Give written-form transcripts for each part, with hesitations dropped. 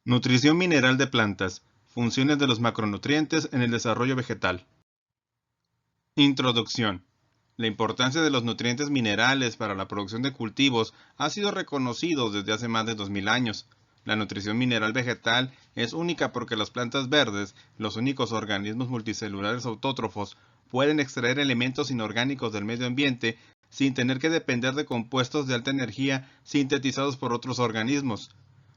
Nutrición mineral de plantas. Funciones de los macronutrientes en el desarrollo vegetal. Introducción. La importancia de los nutrientes minerales para la producción de cultivos ha sido reconocido desde hace más de 2000 años. La nutrición mineral vegetal es única porque las plantas verdes, los únicos organismos multicelulares autótrofos, pueden extraer elementos inorgánicos del medio ambiente sin tener que depender de compuestos de alta energía sintetizados por otros organismos.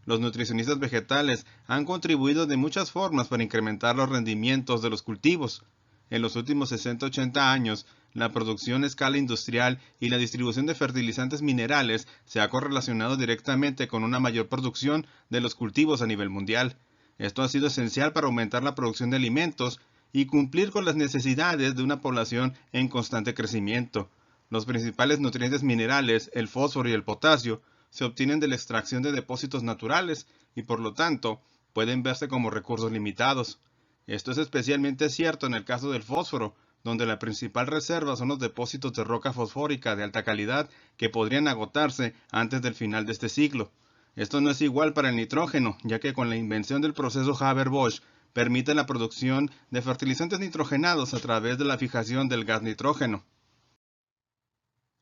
Los nutricionistas vegetales han contribuido de muchas formas para incrementar los rendimientos de los cultivos. En los últimos 60-80 años, la producción a escala industrial y la distribución de fertilizantes minerales se ha correlacionado directamente con una mayor producción de los cultivos a nivel mundial. Esto ha sido esencial para aumentar la producción de alimentos y cumplir con las necesidades de una población en constante crecimiento. Los principales nutrientes minerales, el fósforo y el potasio, se obtienen de la extracción de depósitos naturales y por lo tanto pueden verse como recursos limitados. Esto es especialmente cierto en el caso del fósforo, donde la principal reserva son los depósitos de roca fosfórica de alta calidad que podrían agotarse antes del final de este siglo. Esto no es igual para el nitrógeno, ya que con la invención del proceso Haber-Bosch permite la producción de fertilizantes nitrogenados a través de la fijación del gas nitrógeno.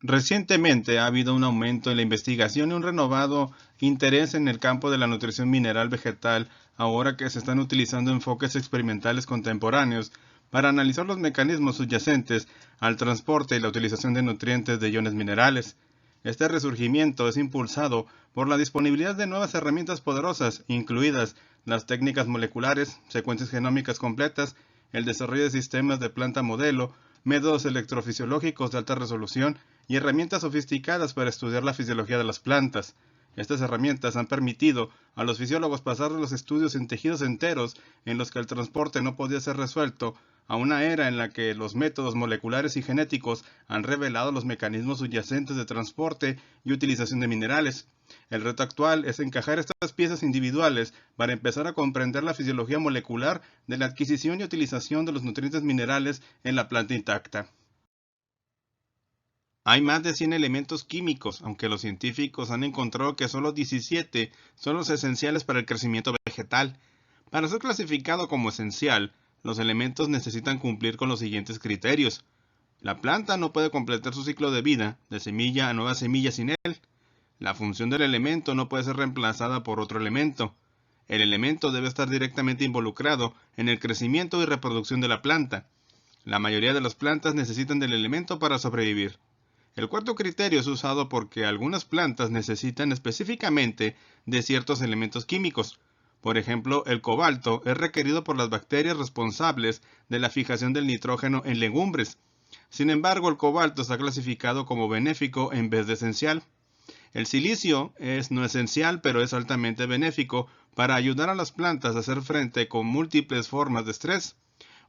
Recientemente ha habido un aumento en la investigación y un renovado interés en el campo de la nutrición mineral vegetal, ahora que se están utilizando enfoques experimentales contemporáneos para analizar los mecanismos subyacentes al transporte y la utilización de nutrientes de iones minerales. Este resurgimiento es impulsado por la disponibilidad de nuevas herramientas poderosas, incluidas las técnicas moleculares, secuencias genómicas completas, el desarrollo de sistemas de planta modelo, métodos electrofisiológicos de alta resolución y herramientas sofisticadas para estudiar la fisiología de las plantas. Estas herramientas han permitido a los fisiólogos pasar de los estudios en tejidos enteros en los que el transporte no podía ser resuelto a una era en la que los métodos moleculares y genéticos han revelado los mecanismos subyacentes de transporte y utilización de minerales. El reto actual es encajar estas piezas individuales para empezar a comprender la fisiología molecular de la adquisición y utilización de los nutrientes minerales en la planta intacta. Hay más de 100 elementos químicos, aunque los científicos han encontrado que solo 17 son los esenciales para el crecimiento vegetal. Para ser clasificado como esencial, los elementos necesitan cumplir con los siguientes criterios. La planta no puede completar su ciclo de vida, de semilla a nueva semilla sin él. La función del elemento no puede ser reemplazada por otro elemento. El elemento debe estar directamente involucrado en el crecimiento y reproducción de la planta. La mayoría de las plantas necesitan del elemento para sobrevivir. El cuarto criterio es usado porque algunas plantas necesitan específicamente de ciertos elementos químicos. Por ejemplo, el cobalto es requerido por las bacterias responsables de la fijación del nitrógeno en legumbres. Sin embargo, el cobalto está clasificado como benéfico en vez de esencial. El silicio es no esencial, pero es altamente benéfico para ayudar a las plantas a hacer frente con múltiples formas de estrés.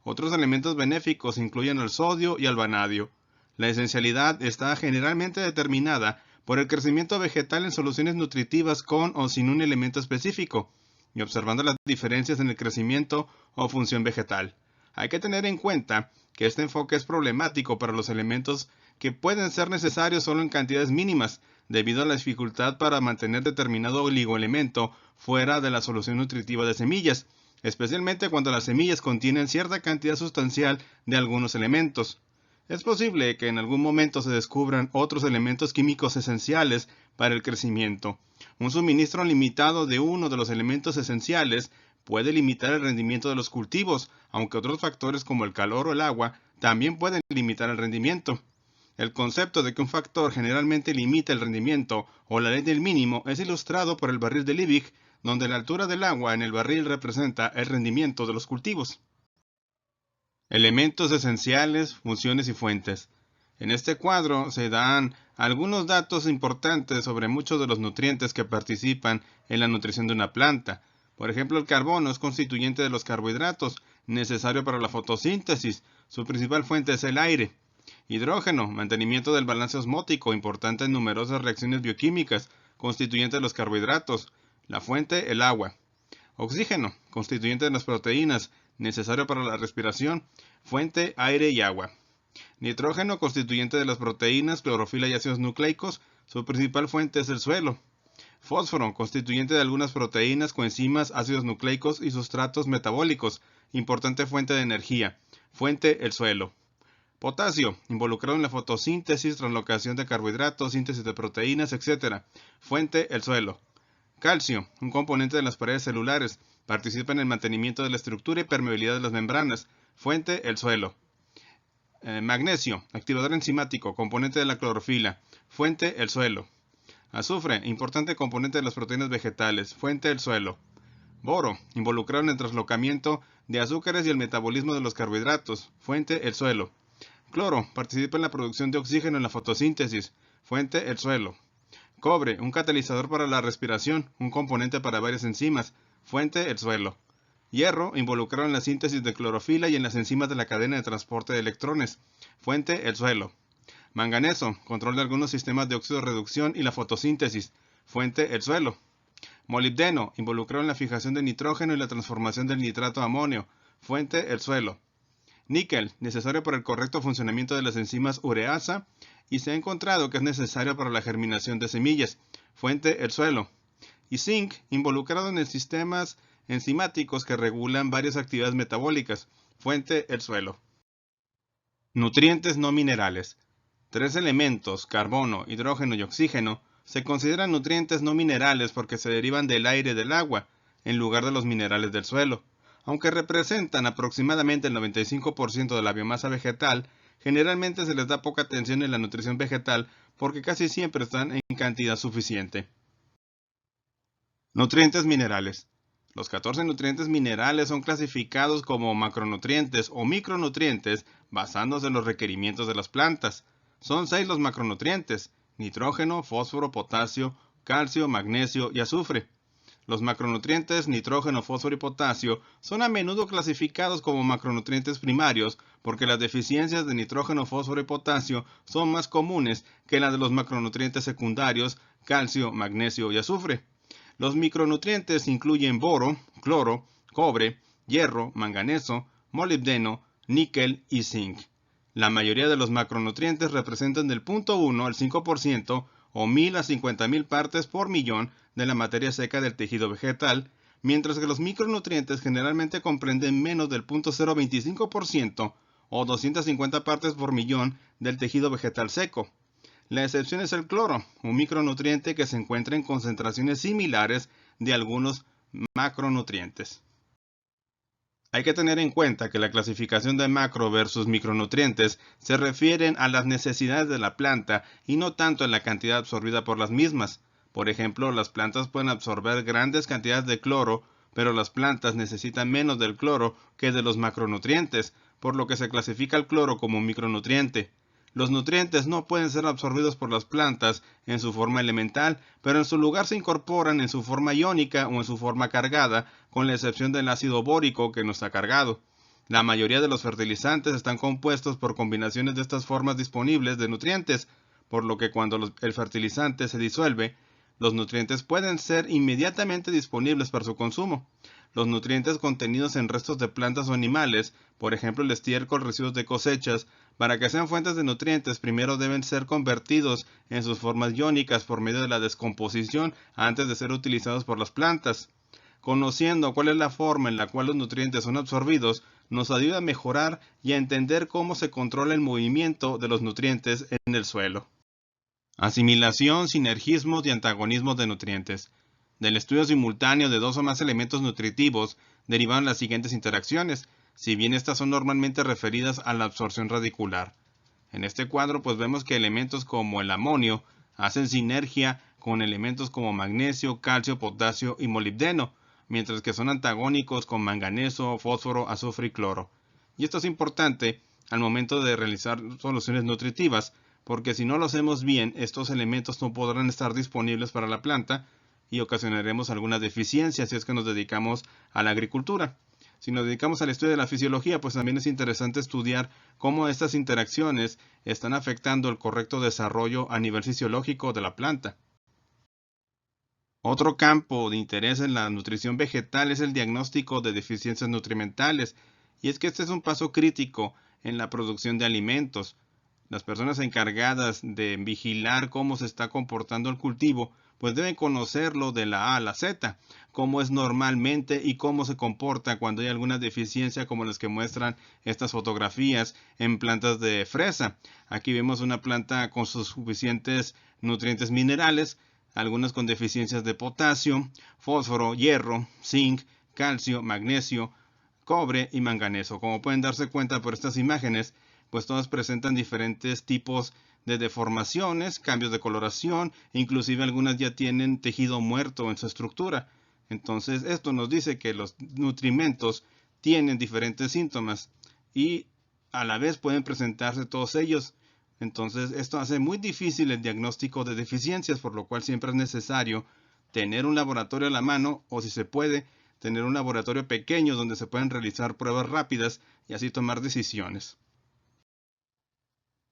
Otros elementos benéficos incluyen el sodio y el vanadio. La esencialidad está generalmente determinada por el crecimiento vegetal en soluciones nutritivas con o sin un elemento específico, y observando las diferencias en el crecimiento o función vegetal. Hay que tener en cuenta que este enfoque es problemático para los elementos que pueden ser necesarios solo en cantidades mínimas, debido a la dificultad para mantener determinado oligoelemento fuera de la solución nutritiva de semillas, especialmente cuando las semillas contienen cierta cantidad sustancial de algunos elementos. Es posible que en algún momento se descubran otros elementos químicos esenciales para el crecimiento. Un suministro limitado de uno de los elementos esenciales puede limitar el rendimiento de los cultivos, aunque otros factores como el calor o el agua también pueden limitar el rendimiento. El concepto de que un factor generalmente limita el rendimiento o la ley del mínimo es ilustrado por el barril de Liebig, donde la altura del agua en el barril representa el rendimiento de los cultivos. Elementos esenciales, funciones y fuentes. En este cuadro se dan algunos datos importantes sobre muchos de los nutrientes que participan en la nutrición de una planta. Por ejemplo, el carbono es constituyente de los carbohidratos, necesario para la fotosíntesis. Su principal fuente es el aire. Hidrógeno, mantenimiento del balance osmótico, importante en numerosas reacciones bioquímicas, constituyente de los carbohidratos. La fuente, el agua. Oxígeno, constituyente de las proteínas, necesario para la respiración, fuente, aire y agua. Nitrógeno, constituyente de las proteínas, clorofila y ácidos nucleicos, su principal fuente es el suelo. Fósforo, constituyente de algunas proteínas, coenzimas, ácidos nucleicos y sustratos metabólicos, importante fuente de energía. Fuente, el suelo. Potasio, involucrado en la fotosíntesis, translocación de carbohidratos, síntesis de proteínas, etc. Fuente, el suelo. Calcio, un componente de las paredes celulares, participa en el mantenimiento de la estructura y permeabilidad de las membranas. Fuente, el suelo. Magnesio, activador enzimático, componente de la clorofila. Fuente, el suelo. Azufre, importante componente de las proteínas vegetales. Fuente, el suelo. Boro, involucrado en el traslocamiento de azúcares y el metabolismo de los carbohidratos. Fuente, el suelo. Cloro, participa en la producción de oxígeno en la fotosíntesis. Fuente, el suelo. Cobre, un catalizador para la respiración, un componente para varias enzimas. Fuente, el suelo. Hierro, involucrado en la síntesis de clorofila y en las enzimas de la cadena de transporte de electrones. Fuente, el suelo. Manganeso, control de algunos sistemas de óxido-reducción y la fotosíntesis. Fuente, el suelo. Molibdeno, involucrado en la fijación de nitrógeno y la transformación del nitrato a amonio. Fuente, el suelo. Níquel, necesario para el correcto funcionamiento de las enzimas ureasa y se ha encontrado que es necesario para la germinación de semillas. Fuente, el suelo. Y zinc, involucrado en sistemas enzimáticos que regulan varias actividades metabólicas. Fuente, el suelo. Nutrientes no minerales. 3 elementos, carbono, hidrógeno y oxígeno, se consideran nutrientes no minerales porque se derivan del aire y del agua, en lugar de los minerales del suelo. Aunque representan aproximadamente el 95% de la biomasa vegetal, generalmente se les da poca atención en la nutrición vegetal porque casi siempre están en cantidad suficiente. Nutrientes minerales. Los 14 nutrientes minerales son clasificados como macronutrientes o micronutrientes basándose en los requerimientos de las plantas. Son 6 los macronutrientes: nitrógeno, fósforo, potasio, calcio, magnesio y azufre. Los macronutrientes nitrógeno, fósforo y potasio son a menudo clasificados como macronutrientes primarios porque las deficiencias de nitrógeno, fósforo y potasio son más comunes que las de los macronutrientes secundarios calcio, magnesio y azufre. Los micronutrientes incluyen boro, cloro, cobre, hierro, manganeso, molibdeno, níquel y zinc. La mayoría de los macronutrientes representan del 0.1 al 5% o 1000 a 50.000 partes por millón de la materia seca del tejido vegetal, mientras que los micronutrientes generalmente comprenden menos del 0.025% o 250 partes por millón del tejido vegetal seco. La excepción es el cloro, un micronutriente que se encuentra en concentraciones similares de algunos macronutrientes. Hay que tener en cuenta que la clasificación de macro versus micronutrientes se refieren a las necesidades de la planta y no tanto en la cantidad absorbida por las mismas. Por ejemplo, las plantas pueden absorber grandes cantidades de cloro, pero las plantas necesitan menos del cloro que de los macronutrientes, por lo que se clasifica el cloro como un micronutriente. Los nutrientes no pueden ser absorbidos por las plantas en su forma elemental, pero en su lugar se incorporan en su forma iónica o en su forma cargada, con la excepción del ácido bórico que no está cargado. La mayoría de los fertilizantes están compuestos por combinaciones de estas formas disponibles de nutrientes, por lo que cuando el fertilizante se disuelve, los nutrientes pueden ser inmediatamente disponibles para su consumo. Los nutrientes contenidos en restos de plantas o animales, por ejemplo el estiércol, residuos de cosechas, para que sean fuentes de nutrientes, primero deben ser convertidos en sus formas iónicas por medio de la descomposición antes de ser utilizados por las plantas. Conociendo cuál es la forma en la cual los nutrientes son absorbidos, nos ayuda a mejorar y a entender cómo se controla el movimiento de los nutrientes en el suelo. Asimilación, sinergismos y antagonismos de nutrientes. Del estudio simultáneo de 2 o más elementos nutritivos derivan las siguientes interacciones, si bien estas son normalmente referidas a la absorción radicular. En este cuadro pues vemos que elementos como el amonio hacen sinergia con elementos como magnesio, calcio, potasio y molibdeno, mientras que son antagónicos con manganeso, fósforo, azufre y cloro. Y esto es importante al momento de realizar soluciones nutritivas, porque si no lo hacemos bien, estos elementos no podrán estar disponibles para la planta y ocasionaremos alguna deficiencia si es que nos dedicamos a la agricultura. Si nos dedicamos al estudio de la fisiología, pues también es interesante estudiar cómo estas interacciones están afectando el correcto desarrollo a nivel fisiológico de la planta. Otro campo de interés en la nutrición vegetal es el diagnóstico de deficiencias nutrimentales, y es que este es un paso crítico en la producción de alimentos. Las personas encargadas de vigilar cómo se está comportando el cultivo pues deben conocerlo de la A a la Z, cómo es normalmente y cómo se comporta cuando hay alguna deficiencia como las que muestran estas fotografías en plantas de fresa. Aquí vemos una planta con sus suficientes nutrientes minerales, algunas con deficiencias de potasio, fósforo, hierro, zinc, calcio, magnesio, cobre y manganeso. Como pueden darse cuenta por estas imágenes, pues todas presentan diferentes tipos de deformaciones, cambios de coloración, inclusive algunas ya tienen tejido muerto en su estructura. Entonces esto nos dice que los nutrimentos tienen diferentes síntomas y a la vez pueden presentarse todos ellos. Entonces esto hace muy difícil el diagnóstico de deficiencias, por lo cual siempre es necesario tener un laboratorio a la mano o, si se puede, tener un laboratorio pequeño donde se pueden realizar pruebas rápidas y así tomar decisiones.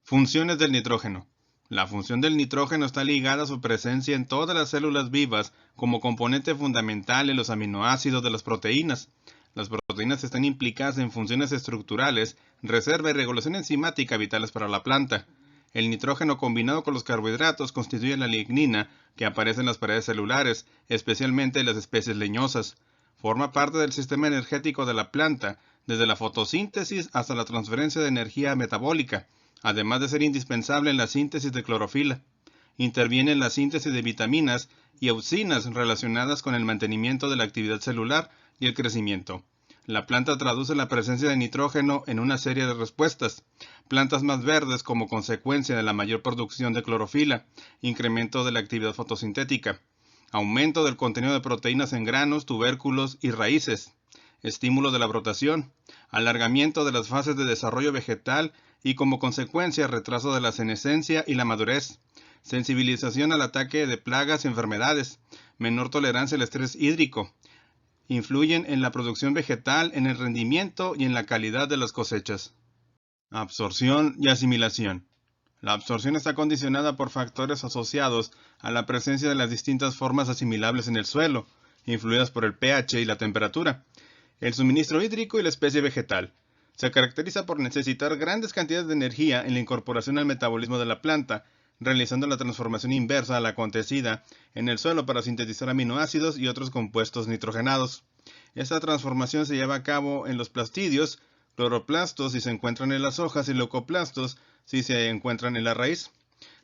Funciones del nitrógeno. La función del nitrógeno está ligada a su presencia en todas las células vivas como componente fundamental en los aminoácidos de las proteínas. Las proteínas están implicadas en funciones estructurales, reserva y regulación enzimática vitales para la planta. El nitrógeno combinado con los carbohidratos constituye la lignina que aparece en las paredes celulares, especialmente en las especies leñosas. Forma parte del sistema energético de la planta, desde la fotosíntesis hasta la transferencia de energía metabólica, además de ser indispensable en la síntesis de clorofila. Interviene en la síntesis de vitaminas y auxinas relacionadas con el mantenimiento de la actividad celular y el crecimiento. La planta traduce la presencia de nitrógeno en una serie de respuestas. Plantas más verdes como consecuencia de la mayor producción de clorofila, incremento de la actividad fotosintética, aumento del contenido de proteínas en granos, tubérculos y raíces, estímulo de la brotación, alargamiento de las fases de desarrollo vegetal y como consecuencia retraso de la senescencia y la madurez, sensibilización al ataque de plagas y enfermedades, menor tolerancia al estrés hídrico. Influyen en la producción vegetal, en el rendimiento y en la calidad de las cosechas. Absorción y asimilación. La absorción está condicionada por factores asociados a la presencia de las distintas formas asimilables en el suelo, influidas por el pH y la temperatura, el suministro hídrico y la especie vegetal. Se caracteriza por necesitar grandes cantidades de energía en la incorporación al metabolismo de la planta, realizando la transformación inversa a la acontecida en el suelo para sintetizar aminoácidos y otros compuestos nitrogenados. Esta transformación se lleva a cabo en los plastidios, cloroplastos si se encuentran en las hojas y leucoplastos si se encuentran en la raíz.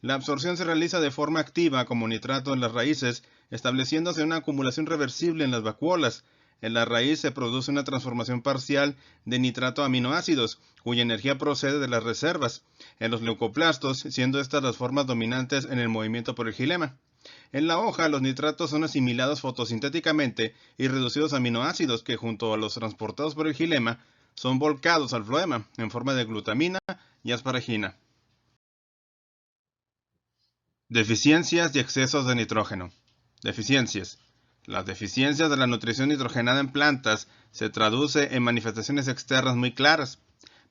La absorción se realiza de forma activa como nitrato en las raíces, estableciéndose una acumulación reversible en las vacuolas. En la raíz se produce una transformación parcial de nitrato a aminoácidos, cuya energía procede de las reservas, en los leucoplastos, siendo estas las formas dominantes en el movimiento por el xilema. En la hoja, los nitratos son asimilados fotosintéticamente y reducidos a aminoácidos que, junto a los transportados por el xilema, son volcados al floema en forma de glutamina y asparagina. Deficiencias y excesos de nitrógeno. Deficiencias. Las deficiencias de la nutrición nitrogenada en plantas se traduce en manifestaciones externas muy claras.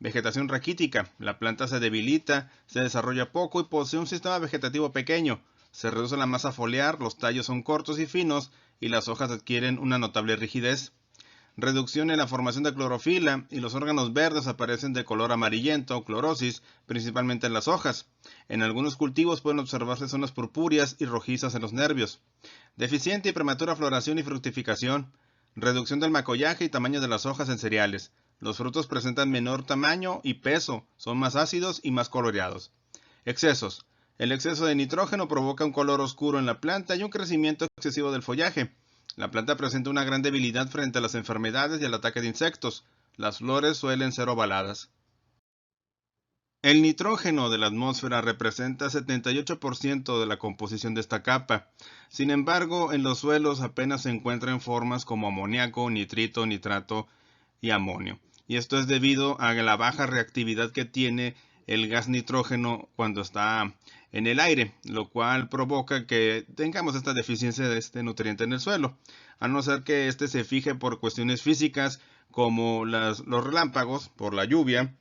Vegetación raquítica. La planta se debilita, se desarrolla poco y posee un sistema vegetativo pequeño. Se reduce la masa foliar, los tallos son cortos y finos y las hojas adquieren una notable rigidez. Reducción en la formación de clorofila y los órganos verdes aparecen de color amarillento, clorosis, principalmente en las hojas. En algunos cultivos pueden observarse zonas purpúreas y rojizas en los nervios. Deficiente y prematura floración y fructificación. Reducción del macollaje y tamaño de las hojas en cereales. Los frutos presentan menor tamaño y peso, son más ácidos y más coloreados. Excesos. El exceso de nitrógeno provoca un color oscuro en la planta y un crecimiento excesivo del follaje. La planta presenta una gran debilidad frente a las enfermedades y al ataque de insectos. Las flores suelen ser ovaladas. El nitrógeno de la atmósfera representa 78% de la composición de esta capa. Sin embargo, en los suelos apenas se encuentran formas como amoníaco, nitrito, nitrato y amonio. Y esto es debido a la baja reactividad que tiene el gas nitrógeno cuando está en el aire, lo cual provoca que tengamos esta deficiencia de este nutriente en el suelo, a no ser que este se fije por cuestiones físicas como los relámpagos, por la lluvia,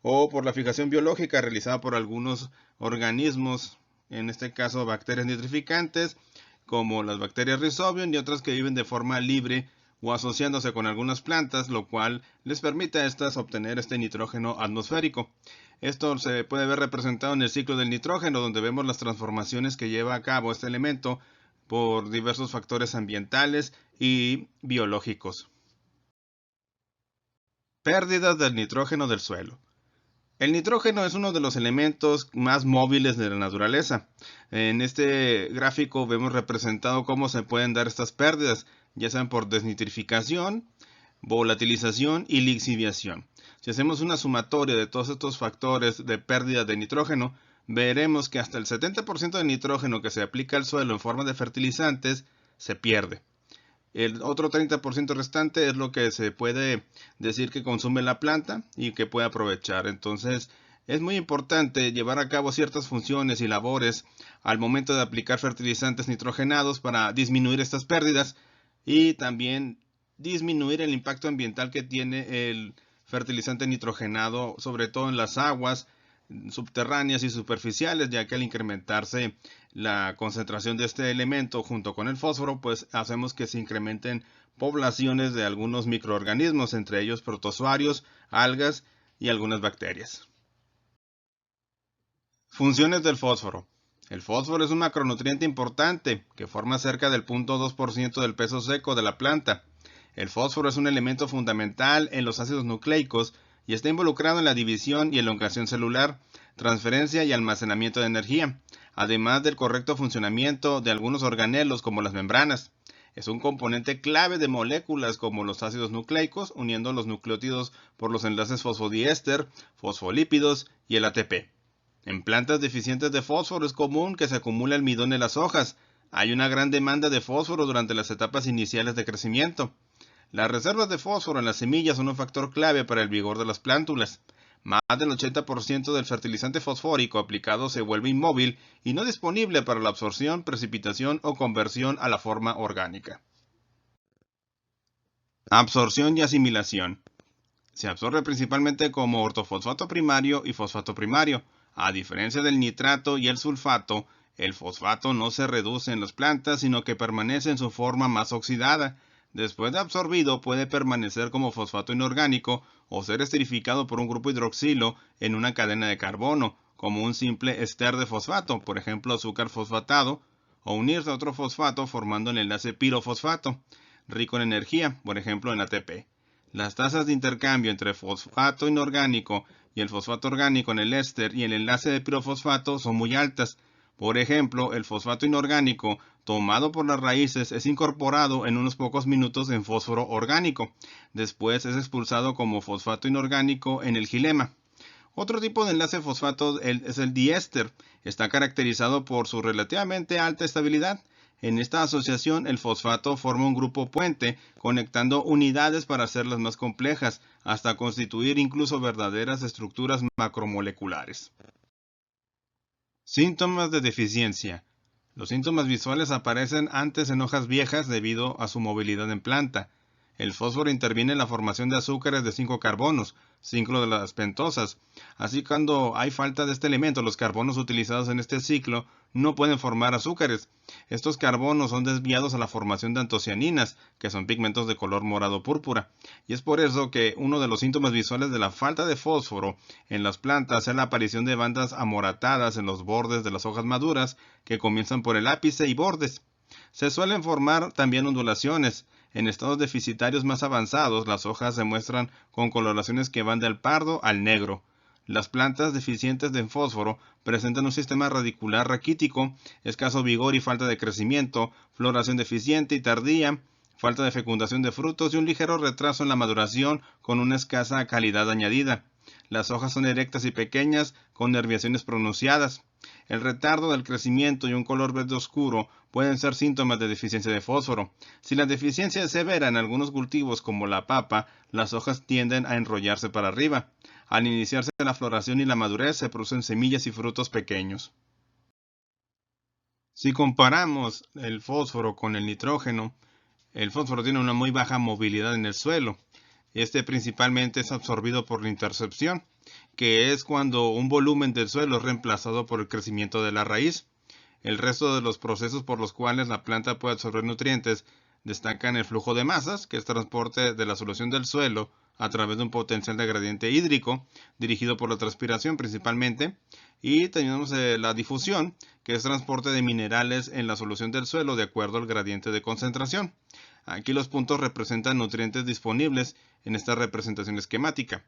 o por la fijación biológica realizada por algunos organismos, en este caso bacterias nitrificantes, como las bacterias Rhizobium y otras que viven de forma libre o asociándose con algunas plantas, lo cual les permite a estas obtener este nitrógeno atmosférico. Esto se puede ver representado en el ciclo del nitrógeno, donde vemos las transformaciones que lleva a cabo este elemento por diversos factores ambientales y biológicos. Pérdidas del nitrógeno del suelo. El nitrógeno es uno de los elementos más móviles de la naturaleza. En este gráfico vemos representado cómo se pueden dar estas pérdidas, ya sean por desnitrificación, volatilización y lixiviación. Si hacemos una sumatoria de todos estos factores de pérdida de nitrógeno, veremos que hasta el 70% de nitrógeno que se aplica al suelo en forma de fertilizantes se pierde. El otro 30% restante es lo que se puede decir que consume la planta y que puede aprovechar. Entonces, es muy importante llevar a cabo ciertas funciones y labores al momento de aplicar fertilizantes nitrogenados para disminuir estas pérdidas y también disminuir el impacto ambiental que tiene el fertilizante nitrogenado, sobre todo en las aguas subterráneas y superficiales, ya que al incrementarse la concentración de este elemento junto con el fósforo, pues hacemos que se incrementen poblaciones de algunos microorganismos, entre ellos protozoarios, algas y algunas bacterias. Funciones del fósforo. El fósforo es un macronutriente importante que forma cerca del 0.2% del peso seco de la planta. El fósforo es un elemento fundamental en los ácidos nucleicos y está involucrado en la división y elongación celular, transferencia y almacenamiento de energía, además del correcto funcionamiento de algunos organelos como las membranas. Es un componente clave de moléculas como los ácidos nucleicos, uniendo los nucleótidos por los enlaces fosfodiéster, fosfolípidos y el ATP. En plantas deficientes de fósforo es común que se acumule almidón en las hojas. Hay una gran demanda de fósforo durante las etapas iniciales de crecimiento. Las reservas de fósforo en las semillas son un factor clave para el vigor de las plántulas. Más del 80% del fertilizante fosfórico aplicado se vuelve inmóvil y no disponible para la absorción, precipitación o conversión a la forma orgánica. Absorción y asimilación. Se absorbe principalmente como ortofosfato primario y fosfato primario. A diferencia del nitrato y el sulfato, el fosfato no se reduce en las plantas, sino que permanece en su forma más oxidada. Después de absorbido, puede permanecer como fosfato inorgánico o ser esterificado por un grupo hidroxilo en una cadena de carbono, como un simple éster de fosfato, por ejemplo azúcar fosfatado, o unirse a otro fosfato formando el enlace pirofosfato, rico en energía, por ejemplo en ATP. Las tasas de intercambio entre fosfato inorgánico y el fosfato orgánico en el éster y el enlace de pirofosfato son muy altas. Por ejemplo, el fosfato inorgánico tomado por las raíces es incorporado en unos pocos minutos en fósforo orgánico. Después es expulsado como fosfato inorgánico en el xilema. Otro tipo de enlace fosfato es el diéster. Está caracterizado por su relativamente alta estabilidad. En esta asociación, el fosfato forma un grupo puente, conectando unidades para hacerlas más complejas, hasta constituir incluso verdaderas estructuras macromoleculares. Síntomas de deficiencia. Los síntomas visuales aparecen antes en hojas viejas debido a su movilidad en planta. El fósforo interviene en la formación de azúcares de 5 carbonos, 5 de las pentosas. Así cuando hay falta de este elemento, los carbonos utilizados en este ciclo no pueden formar azúcares. Estos carbonos son desviados a la formación de antocianinas, que son pigmentos de color morado púrpura. Y es por eso que uno de los síntomas visuales de la falta de fósforo en las plantas es la aparición de bandas amoratadas en los bordes de las hojas maduras que comienzan por el ápice y bordes. Se suelen formar también ondulaciones. En estados deficitarios más avanzados, las hojas se muestran con coloraciones que van del pardo al negro. Las plantas deficientes de fósforo presentan un sistema radicular raquítico, escaso vigor y falta de crecimiento, floración deficiente y tardía, falta de fecundación de frutos y un ligero retraso en la maduración con una escasa calidad añadida. Las hojas son erectas y pequeñas, con nerviaciones pronunciadas. El retardo del crecimiento y un color verde oscuro pueden ser síntomas de deficiencia de fósforo. Si la deficiencia es severa en algunos cultivos como la papa, las hojas tienden a enrollarse para arriba. Al iniciarse la floración y la madurez se producen semillas y frutos pequeños. Si comparamos el fósforo con el nitrógeno, el fósforo tiene una muy baja movilidad en el suelo. Este principalmente es absorbido por la intercepción, que es cuando un volumen del suelo es reemplazado por el crecimiento de la raíz. El resto de los procesos por los cuales la planta puede absorber nutrientes Destacan el flujo de masas, que es transporte de la solución del suelo a través de un potencial de gradiente hídrico, dirigido por la transpiración principalmente, y tenemos la difusión, que es transporte de minerales en la solución del suelo de acuerdo al gradiente de concentración. Aquí los puntos representan nutrientes disponibles en esta representación esquemática.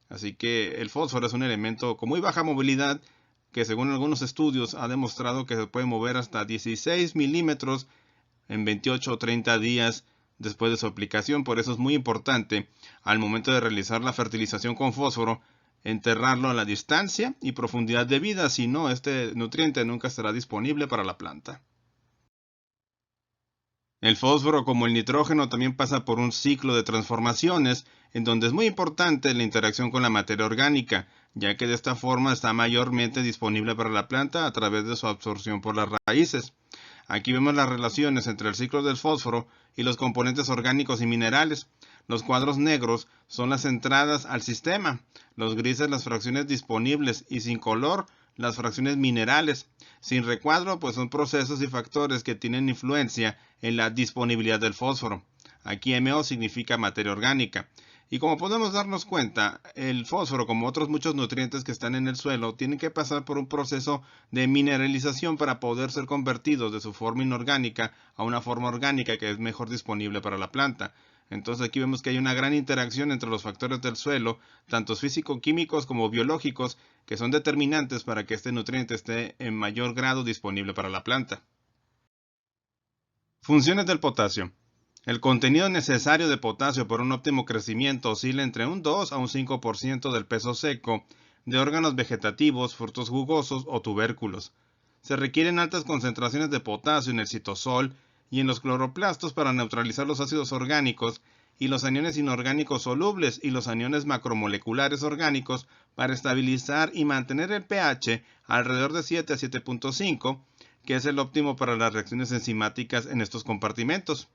Así que el fósforo es un elemento con muy baja movilidad que según algunos estudios ha demostrado que se puede mover hasta 16 milímetros en 28 o 30 días después de su aplicación. Por eso es muy importante al momento de realizar la fertilización con fósforo enterrarlo a la distancia y profundidad debida, si no este nutriente nunca estará disponible para la planta. El fósforo, como el nitrógeno, también pasa por un ciclo de transformaciones en donde es muy importante la interacción con la materia orgánica, ya que de esta forma está mayormente disponible para la planta a través de su absorción por las raíces. Aquí vemos las relaciones entre el ciclo del fósforo y los componentes orgánicos y minerales. Los cuadros negros son las entradas al sistema, los grises las fracciones disponibles y sin color las fracciones minerales. Sin recuadro, pues son procesos y factores que tienen influencia en la disponibilidad del fósforo. Aquí MO significa materia orgánica. Y como podemos darnos cuenta, el fósforo, como otros muchos nutrientes que están en el suelo, tienen que pasar por un proceso de mineralización para poder ser convertidos de su forma inorgánica a una forma orgánica que es mejor disponible para la planta. Entonces aquí vemos que hay una gran interacción entre los factores del suelo, tanto físico-químicos como biológicos, que son determinantes para que este nutriente esté en mayor grado disponible para la planta. Funciones del potasio. El contenido necesario de potasio para un óptimo crecimiento oscila entre un 2 a un 5% del peso seco de órganos vegetativos, frutos jugosos o tubérculos. Se requieren altas concentraciones de potasio en el citosol y en los cloroplastos para neutralizar los ácidos orgánicos y los aniones inorgánicos solubles y los aniones macromoleculares orgánicos para estabilizar y mantener el pH alrededor de 7 a 7.5, que es el óptimo para las reacciones enzimáticas en estos compartimentos.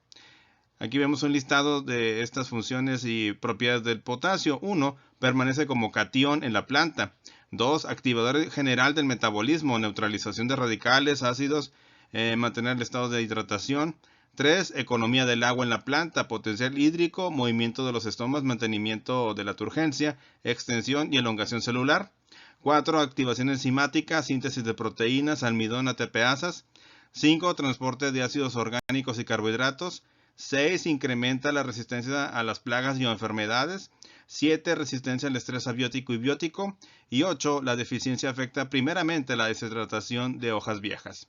Aquí vemos un listado de estas funciones y propiedades del potasio. 1. Permanece como catión en la planta. 2. Activador general del metabolismo, neutralización de radicales, ácidos, mantener el estado de hidratación. 3. Economía del agua en la planta, potencial hídrico, movimiento de los estomas, mantenimiento de la turgencia, extensión y elongación celular. 4. Activación enzimática, síntesis de proteínas, almidón, ATPasas. 5. Transporte de ácidos orgánicos y carbohidratos. 6. Incrementa la resistencia a las plagas y enfermedades. 7. Resistencia al estrés abiótico y biótico. Y 8. La deficiencia afecta primeramente la deshidratación de hojas viejas.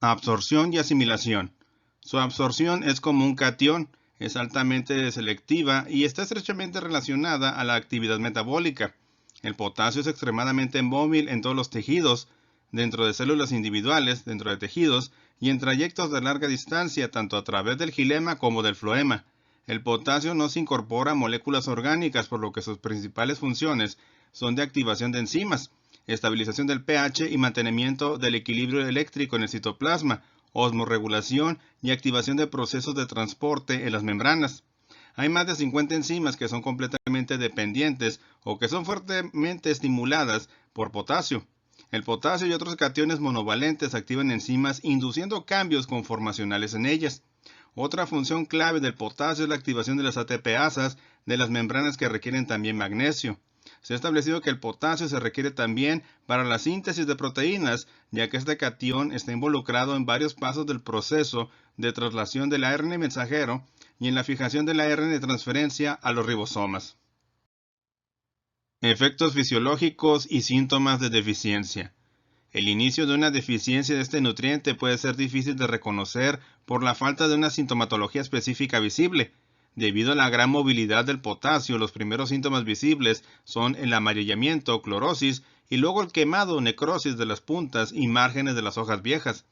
Absorción y asimilación. Su absorción es como un catión, es altamente selectiva y está estrechamente relacionada a la actividad metabólica. El potasio es extremadamente móvil en todos los tejidos, dentro de células individuales, dentro de tejidos y en trayectos de larga distancia, tanto a través del xilema como del floema. El potasio no se incorpora a moléculas orgánicas, por lo que sus principales funciones son de activación de enzimas, estabilización del pH y mantenimiento del equilibrio eléctrico en el citoplasma, osmorregulación y activación de procesos de transporte en las membranas. Hay más de 50 enzimas que son completamente dependientes o que son fuertemente estimuladas por potasio. El potasio y otros cationes monovalentes activan enzimas induciendo cambios conformacionales en ellas. Otra función clave del potasio es la activación de las ATPasas de las membranas que requieren también magnesio. Se ha establecido que el potasio se requiere también para la síntesis de proteínas, ya que este catión está involucrado en varios pasos del proceso de traslación del ARN mensajero y en la fijación del ARN de transferencia a los ribosomas. Efectos fisiológicos y síntomas de deficiencia. El inicio de una deficiencia de este nutriente puede ser difícil de reconocer por la falta de una sintomatología específica visible. Debido a la gran movilidad del potasio, los primeros síntomas visibles son el amarillamiento, clorosis, y luego el quemado, necrosis de las puntas y márgenes de las hojas viejas.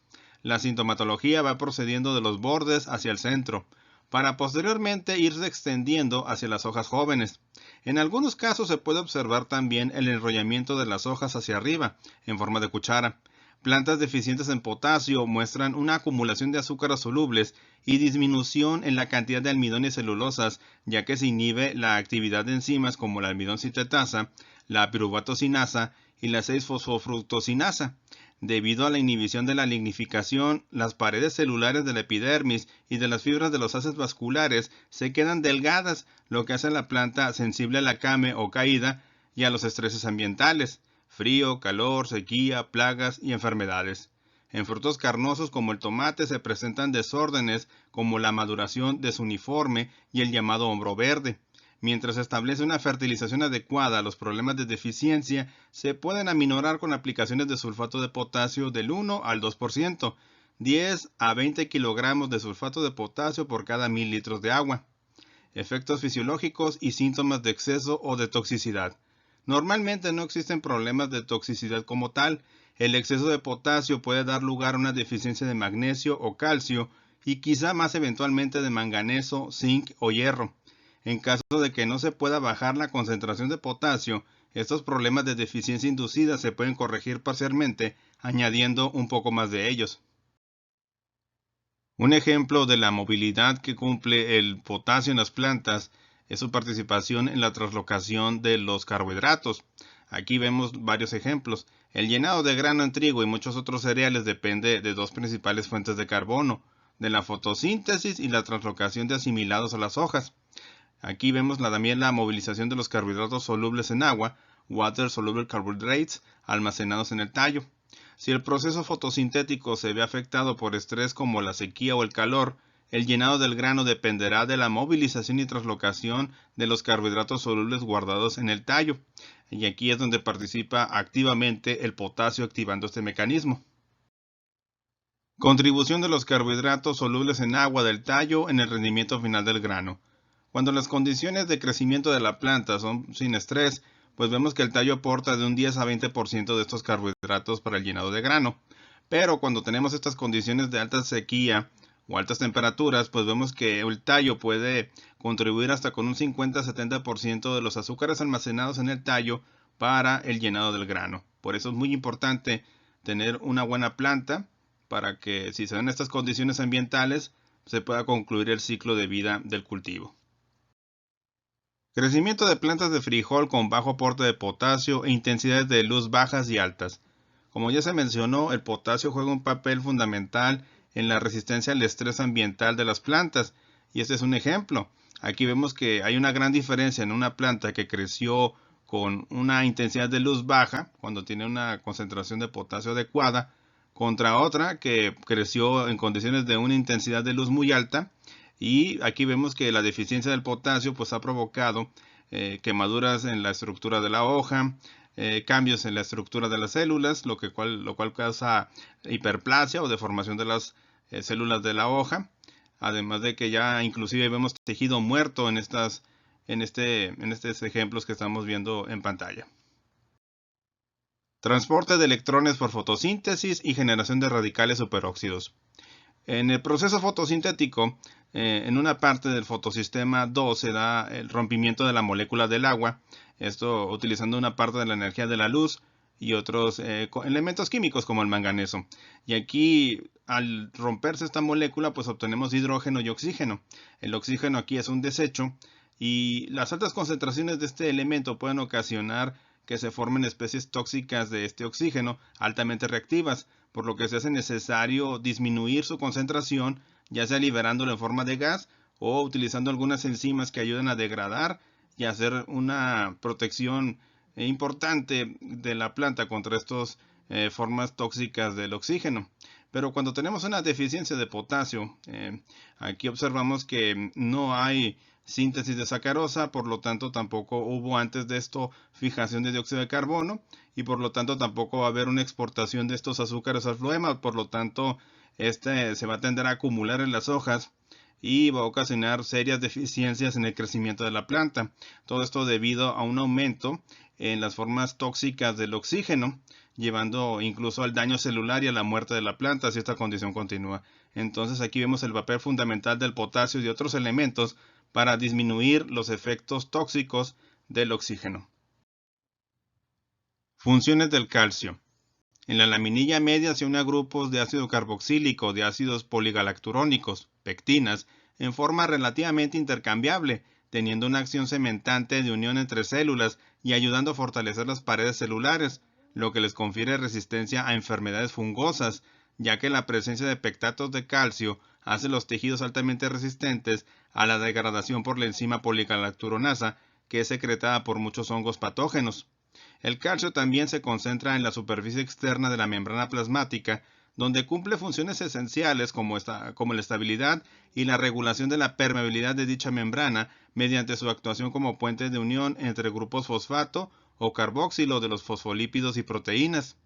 La sintomatología va procediendo de los bordes hacia el centro, para posteriormente irse extendiendo hacia las hojas jóvenes. En algunos casos se puede observar también el enrollamiento de las hojas hacia arriba, en forma de cuchara. Plantas deficientes en potasio muestran una acumulación de azúcares solubles y disminución en la cantidad de almidón y celulosas, ya que se inhibe la actividad de enzimas como la almidón sintetasa, la piruvato sinasa y la 6-fosfofructosinasa. Debido a la inhibición de la lignificación, las paredes celulares de la epidermis y de las fibras de los haces vasculares se quedan delgadas, lo que hace a la planta sensible a la came o caída y a los estreses ambientales, frío, calor, sequía, plagas y enfermedades. En frutos carnosos como el tomate se presentan desórdenes como la maduración desuniforme y el llamado hombro verde. Mientras se establece una fertilización adecuada, los problemas de deficiencia se pueden aminorar con aplicaciones de sulfato de potasio del 1 al 2%, 10 a 20 kilogramos de sulfato de potasio por cada 1000 litros de agua. Efectos fisiológicos y síntomas de exceso o de toxicidad. Normalmente no existen problemas de toxicidad como tal. El exceso de potasio puede dar lugar a una deficiencia de magnesio o calcio y quizá más eventualmente de manganeso, zinc o hierro. En caso de que no se pueda bajar la concentración de potasio, estos problemas de deficiencia inducida se pueden corregir parcialmente añadiendo un poco más de ellos. Un ejemplo de la movilidad que cumple el potasio en las plantas es su participación en la translocación de los carbohidratos. Aquí vemos varios ejemplos. El llenado de grano en trigo y muchos otros cereales depende de dos principales fuentes de carbono, de la fotosíntesis y la translocación de asimilados a las hojas. Aquí vemos también la movilización de los carbohidratos solubles en agua, water soluble carbohydrates, almacenados en el tallo. Si el proceso fotosintético se ve afectado por estrés como la sequía o el calor, el llenado del grano dependerá de la movilización y translocación de los carbohidratos solubles guardados en el tallo. Y aquí es donde participa activamente el potasio activando este mecanismo. Contribución de los carbohidratos solubles en agua del tallo en el rendimiento final del grano. Cuando las condiciones de crecimiento de la planta son sin estrés, pues vemos que el tallo aporta de un 10 a 20% de estos carbohidratos para el llenado de grano. Pero cuando tenemos estas condiciones de alta sequía o altas temperaturas, pues vemos que el tallo puede contribuir hasta con un 50 a 70% de los azúcares almacenados en el tallo para el llenado del grano. Por eso es muy importante tener una buena planta para que, si se dan estas condiciones ambientales, se pueda concluir el ciclo de vida del cultivo. Crecimiento de plantas de frijol con bajo aporte de potasio e intensidades de luz bajas y altas. Como ya se mencionó, el potasio juega un papel fundamental en la resistencia al estrés ambiental de las plantas, y este es un ejemplo. Aquí vemos que hay una gran diferencia en una planta que creció con una intensidad de luz baja, cuando tiene una concentración de potasio adecuada, contra otra que creció en condiciones de una intensidad de luz muy alta. Y aquí vemos que la deficiencia del potasio pues ha provocado quemaduras en la estructura de la hoja, cambios en la estructura de las células, lo cual causa hiperplasia o deformación de las células de la hoja. Además de que ya inclusive vemos tejido muerto en estos ejemplos que estamos viendo en pantalla. Transporte de electrones por fotosíntesis y generación de radicales superóxidos. En el proceso fotosintético, en una parte del fotosistema 2 se da el rompimiento de la molécula del agua, esto utilizando una parte de la energía de la luz y otros elementos químicos como el manganeso. Y aquí, al romperse esta molécula, pues obtenemos hidrógeno y oxígeno. El oxígeno aquí es un desecho y las altas concentraciones de este elemento pueden ocasionar que se formen especies tóxicas de este oxígeno altamente reactivas, por lo que se hace necesario disminuir su concentración, ya sea liberándolo en forma de gas o utilizando algunas enzimas que ayudan a degradar y hacer una protección importante de la planta contra estas formas tóxicas del oxígeno. Pero cuando tenemos una deficiencia de potasio, aquí observamos que no hay síntesis de sacarosa, por lo tanto tampoco hubo antes de esto fijación de dióxido de carbono y por lo tanto tampoco va a haber una exportación de estos azúcares al floema, por lo tanto se va a tender a acumular en las hojas y va a ocasionar serias deficiencias en el crecimiento de la planta. Todo esto debido a un aumento en las formas tóxicas del oxígeno, llevando incluso al daño celular y a la muerte de la planta si esta condición continúa. Entonces aquí vemos el papel fundamental del potasio y de otros elementos para disminuir los efectos tóxicos del oxígeno. Funciones del calcio. En la laminilla media se une a grupos de ácido carboxílico de ácidos poligalacturónicos, pectinas, en forma relativamente intercambiable, teniendo una acción cementante de unión entre células y ayudando a fortalecer las paredes celulares, lo que les confiere resistencia a enfermedades fungosas, ya que la presencia de pectatos de calcio hace los tejidos altamente resistentes a la degradación por la enzima poligalacturonasa, que es secretada por muchos hongos patógenos. El calcio también se concentra en la superficie externa de la membrana plasmática, donde cumple funciones esenciales como la estabilidad y la regulación de la permeabilidad de dicha membrana mediante su actuación como puente de unión entre grupos fosfato o carboxilo de los fosfolípidos y proteínas.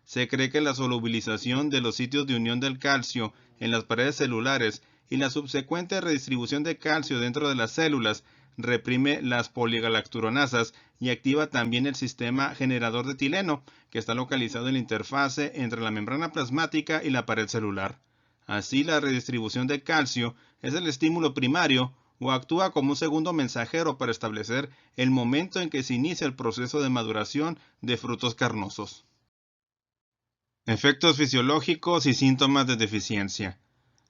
Se cree que la solubilización de los sitios de unión del calcio en las paredes celulares y la subsecuente redistribución de calcio dentro de las células reprime las poligalacturonasas y activa también el sistema generador de etileno, que está localizado en la interfase entre la membrana plasmática y la pared celular. Así, la redistribución de calcio es el estímulo primario o actúa como un segundo mensajero para establecer el momento en que se inicia el proceso de maduración de frutos carnosos. Efectos fisiológicos y síntomas de deficiencia.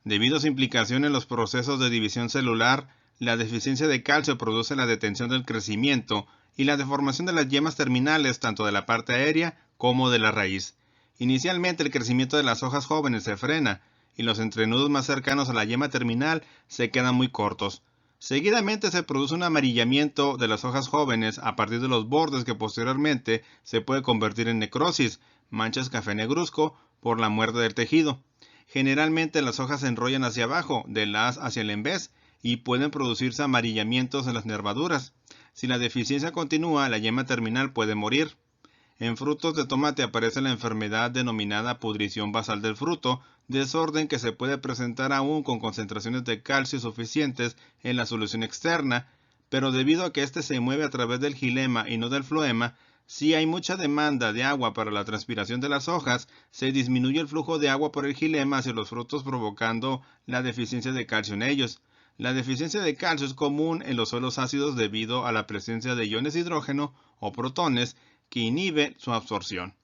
Debido a su implicación en los procesos de división celular, la deficiencia de calcio produce la detención del crecimiento y la deformación de las yemas terminales tanto de la parte aérea como de la raíz. Inicialmente el crecimiento de las hojas jóvenes se frena y los entrenudos más cercanos a la yema terminal se quedan muy cortos. Seguidamente se produce un amarillamiento de las hojas jóvenes a partir de los bordes que posteriormente se puede convertir en necrosis, manchas café negruzco por la muerte del tejido. Generalmente las hojas se enrollan hacia abajo, del haz hacia el envés, y pueden producirse amarillamientos en las nervaduras. Si la deficiencia continúa, la yema terminal puede morir. En frutos de tomate aparece la enfermedad denominada pudrición basal del fruto, desorden que se puede presentar aún con concentraciones de calcio suficientes en la solución externa, pero debido a que éste se mueve a través del xilema y no del floema, si hay mucha demanda de agua para la transpiración de las hojas, se disminuye el flujo de agua por el xilema hacia los frutos, provocando la deficiencia de calcio en ellos. La deficiencia de calcio es común en los suelos ácidos debido a la presencia de iones de hidrógeno o protones que inhibe su absorción.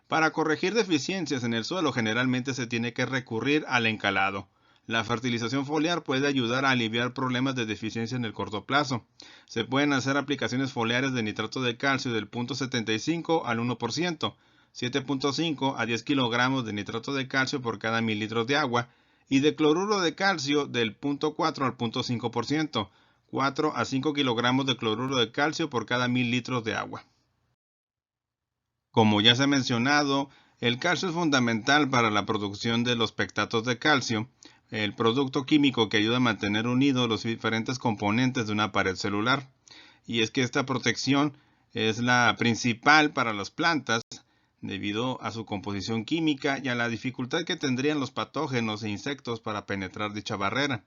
Para corregir deficiencias en el suelo generalmente se tiene que recurrir al encalado. La fertilización foliar puede ayudar a aliviar problemas de deficiencia en el corto plazo. Se pueden hacer aplicaciones foliares de nitrato de calcio del 0.75 al 1%, 7.5 a 10 kilogramos de nitrato de calcio por cada 1000 litros de agua, y de cloruro de calcio del 0.4 al 0.5%, 4 a 5 kilogramos de cloruro de calcio por cada 1000 litros de agua. Como ya se ha mencionado, el calcio es fundamental para la producción de los pectatos de calcio, el producto químico que ayuda a mantener unidos los diferentes componentes de una pared celular. Y es que esta protección es la principal para las plantas debido a su composición química y a la dificultad que tendrían los patógenos e insectos para penetrar dicha barrera.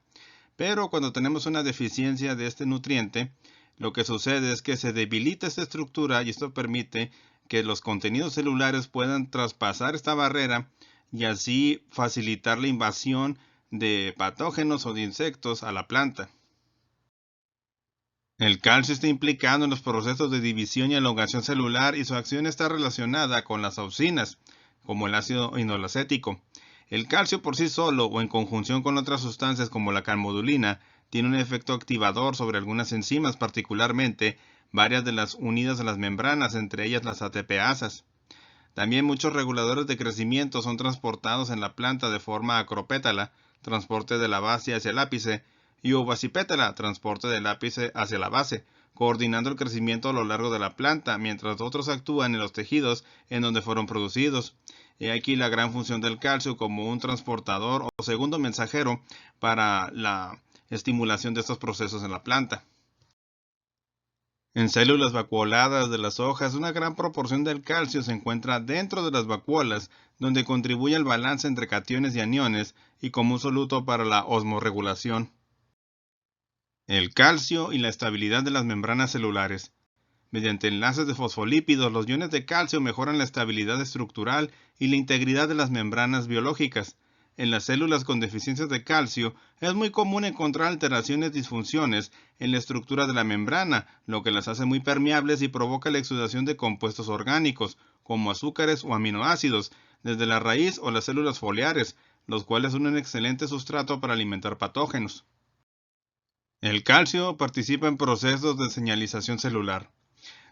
Pero cuando tenemos una deficiencia de este nutriente, lo que sucede es que se debilita esta estructura y esto permite que los contenidos celulares puedan traspasar esta barrera y así facilitar la invasión de patógenos o de insectos a la planta. El calcio está implicado en los procesos de división y elongación celular y su acción está relacionada con las auxinas, como el ácido inolacético. El calcio por sí solo o en conjunción con otras sustancias como la calmodulina tiene un efecto activador sobre algunas enzimas, particularmente varias de las unidas a las membranas, entre ellas las ATPasas. También muchos reguladores de crecimiento son transportados en la planta de forma acropétala, transporte de la base hacia el ápice, y basipétala, transporte del ápice hacia la base, coordinando el crecimiento a lo largo de la planta, mientras otros actúan en los tejidos en donde fueron producidos. He aquí la gran función del calcio como un transportador o segundo mensajero para la estimulación de estos procesos en la planta. En células vacuoladas de las hojas, una gran proporción del calcio se encuentra dentro de las vacuolas, donde contribuye al balance entre cationes y aniones y como un soluto para la osmorregulación. El calcio y la estabilidad de las membranas celulares. Mediante enlaces de fosfolípidos, los iones de calcio mejoran la estabilidad estructural y la integridad de las membranas biológicas. En las células con deficiencias de calcio, es muy común encontrar alteraciones, disfunciones en la estructura de la membrana, lo que las hace muy permeables y provoca la exudación de compuestos orgánicos, como azúcares o aminoácidos, desde la raíz o las células foliares, los cuales son un excelente sustrato para alimentar patógenos. El calcio participa en procesos de señalización celular.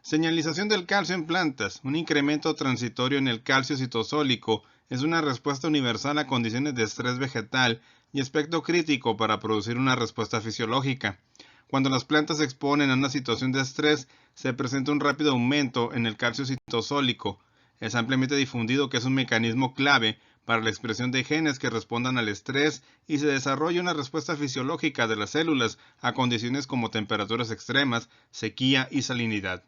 Señalización del calcio en plantas. Un incremento transitorio en el calcio citosólico es una respuesta universal a condiciones de estrés vegetal y aspecto crítico para producir una respuesta fisiológica. Cuando las plantas se exponen a una situación de estrés, se presenta un rápido aumento en el calcio citosólico. Es ampliamente difundido que es un mecanismo clave para la expresión de genes que respondan al estrés y se desarrolla una respuesta fisiológica de las células a condiciones como temperaturas extremas, sequía y salinidad.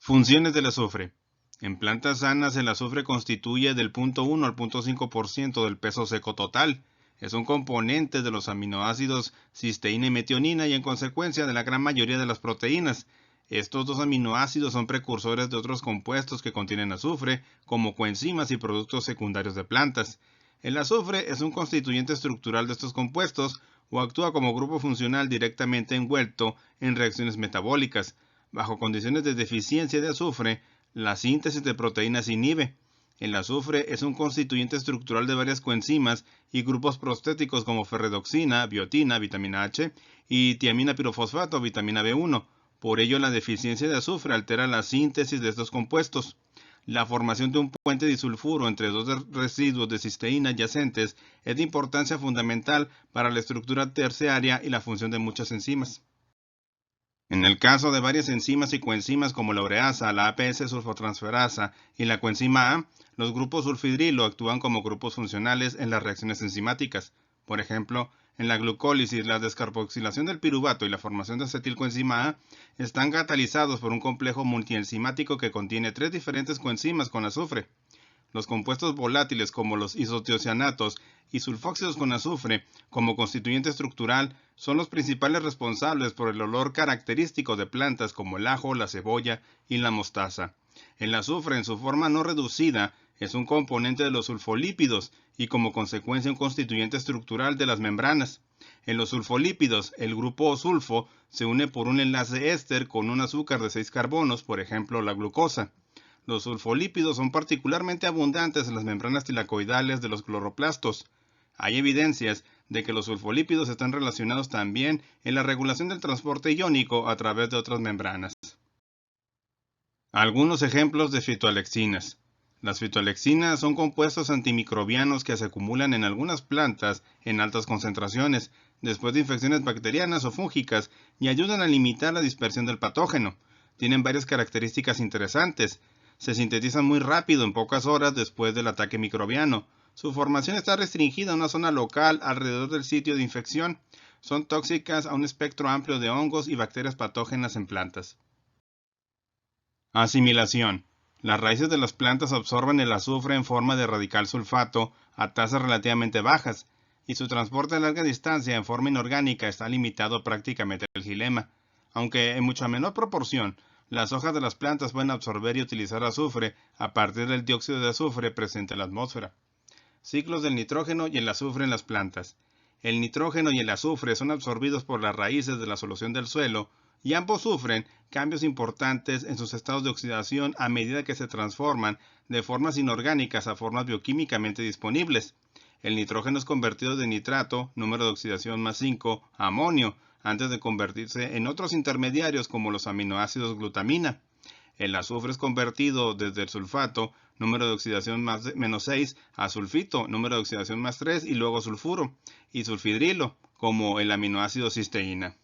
Funciones del azufre. En plantas sanas, el azufre constituye del 0.1 al 0.5% del peso seco total. Es un componente de los aminoácidos cisteína y metionina y en consecuencia de la gran mayoría de las proteínas. Estos dos aminoácidos son precursores de otros compuestos que contienen azufre, como coenzimas y productos secundarios de plantas. El azufre es un constituyente estructural de estos compuestos o actúa como grupo funcional directamente envuelto en reacciones metabólicas. Bajo condiciones de deficiencia de azufre, la síntesis de proteínas se inhibe. El azufre es un constituyente estructural de varias coenzimas y grupos prostéticos como ferredoxina, biotina, vitamina H y tiamina pirofosfato, vitamina B1. Por ello, la deficiencia de azufre altera la síntesis de estos compuestos. La formación de un puente disulfuro entre dos residuos de cisteína adyacentes es de importancia fundamental para la estructura terciaria y la función de muchas enzimas. En el caso de varias enzimas y coenzimas como la ureasa, la APS sulfotransferasa y la coenzima A, los grupos sulfhidrilo actúan como grupos funcionales en las reacciones enzimáticas. Por ejemplo, en la glucólisis, la descarboxilación del piruvato y la formación de acetilcoenzima A están catalizados por un complejo multienzimático que contiene 3 diferentes coenzimas con azufre. Los compuestos volátiles como los isotiocianatos y sulfóxidos con azufre como constituyente estructural son los principales responsables por el olor característico de plantas como el ajo, la cebolla y la mostaza. El azufre en su forma no reducida es un componente de los sulfolípidos y como consecuencia un constituyente estructural de las membranas. En los sulfolípidos, el grupo sulfo se une por un enlace éster con un azúcar de 6 carbonos, por ejemplo la glucosa. Los sulfolípidos son particularmente abundantes en las membranas tilacoidales de los cloroplastos. Hay evidencias de que los sulfolípidos están relacionados también en la regulación del transporte iónico a través de otras membranas. Algunos ejemplos de fitoalexinas. Las fitoalexinas son compuestos antimicrobianos que se acumulan en algunas plantas en altas concentraciones después de infecciones bacterianas o fúngicas y ayudan a limitar la dispersión del patógeno. Tienen varias características interesantes. Se sintetizan muy rápido en pocas horas después del ataque microbiano. Su formación está restringida a una zona local alrededor del sitio de infección. Son tóxicas a un espectro amplio de hongos y bacterias patógenas en plantas. Asimilación. Las raíces de las plantas absorben el azufre en forma de radical sulfato a tasas relativamente bajas, y su transporte a larga distancia en forma inorgánica está limitado prácticamente al xilema, aunque en mucha menor proporción. Las hojas de las plantas pueden absorber y utilizar azufre a partir del dióxido de azufre presente en la atmósfera. Ciclos del nitrógeno y el azufre en las plantas. El nitrógeno y el azufre son absorbidos por las raíces de la solución del suelo y ambos sufren cambios importantes en sus estados de oxidación a medida que se transforman de formas inorgánicas a formas bioquímicamente disponibles. El nitrógeno es convertido de nitrato, número de oxidación más 5, a amonio, antes de convertirse en otros intermediarios como los aminoácidos glutamina. El azufre es convertido desde el sulfato, número de oxidación menos 6, a sulfito, número de oxidación más 3, y luego sulfuro, y sulfhidrilo, como el aminoácido cisteína.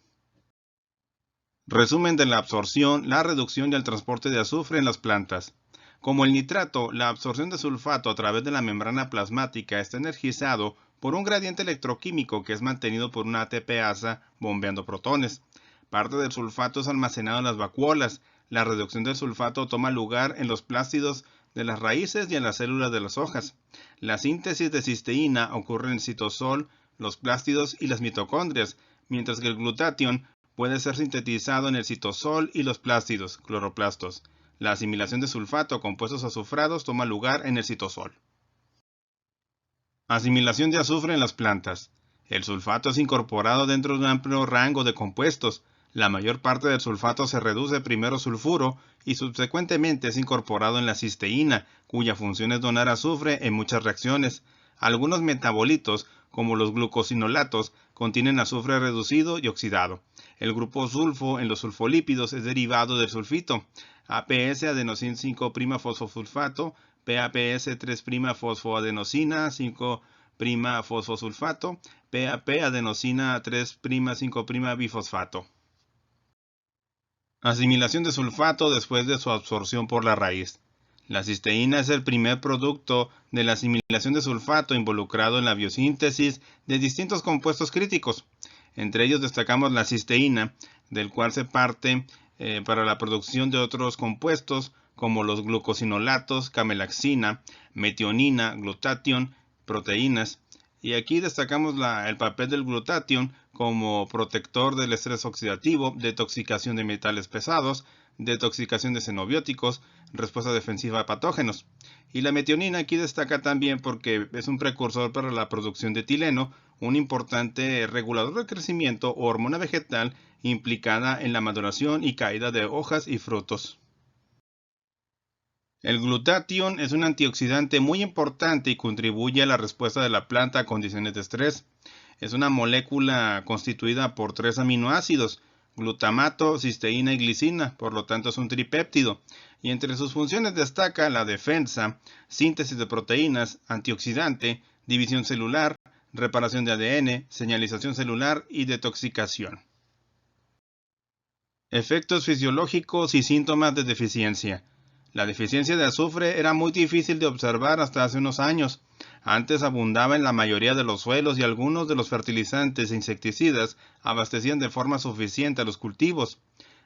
Resumen de la absorción, la reducción y el transporte de azufre en las plantas. Como el nitrato, la absorción de sulfato a través de la membrana plasmática está energizado por un gradiente electroquímico que es mantenido por una ATPasa bombeando protones. Parte del sulfato es almacenado en las vacuolas. La reducción del sulfato toma lugar en los plástidos de las raíces y en las células de las hojas. La síntesis de cisteína ocurre en el citosol, los plástidos y las mitocondrias, mientras que el glutatión puede ser sintetizado en el citosol y los plástidos, cloroplastos. La asimilación de sulfato a compuestos azufrados toma lugar en el citosol. Asimilación de azufre en las plantas. El sulfato es incorporado dentro de un amplio rango de compuestos. La mayor parte del sulfato se reduce primero a sulfuro y subsecuentemente es incorporado en la cisteína, cuya función es donar azufre en muchas reacciones. Algunos metabolitos como los glucosinolatos, contienen azufre reducido y oxidado. El grupo sulfo en los sulfolípidos es derivado del sulfito. APS adenosín 5'-fosfosulfato, PAPS 3'-fosfoadenosina 5'-fosfosulfato, PAP adenosina 3'-5'-bifosfato. Asimilación de sulfato después de su absorción por la raíz. La cisteína es el primer producto de la asimilación de sulfato involucrado en la biosíntesis de distintos compuestos críticos. Entre ellos destacamos la cisteína, del cual se parte para la producción de otros compuestos como los glucosinolatos, camelaxina, metionina, glutatión, proteínas. Y aquí destacamos el papel del glutatión como protector del estrés oxidativo, detoxicación de metales pesados, detoxicación de xenobióticos, respuesta defensiva a patógenos. Y la metionina aquí destaca también porque es un precursor para la producción de etileno, un importante regulador de crecimiento o hormona vegetal implicada en la maduración y caída de hojas y frutos. El glutatión es un antioxidante muy importante y contribuye a la respuesta de la planta a condiciones de estrés. Es una molécula constituida por 3 aminoácidos, glutamato, cisteína y glicina, por lo tanto es un tripéptido. Y entre sus funciones destaca la defensa, síntesis de proteínas, antioxidante, división celular, reparación de ADN, señalización celular y detoxicación. Efectos fisiológicos y síntomas de deficiencia. La deficiencia de azufre era muy difícil de observar hasta hace unos años. Antes abundaba en la mayoría de los suelos y algunos de los fertilizantes e insecticidas abastecían de forma suficiente a los cultivos.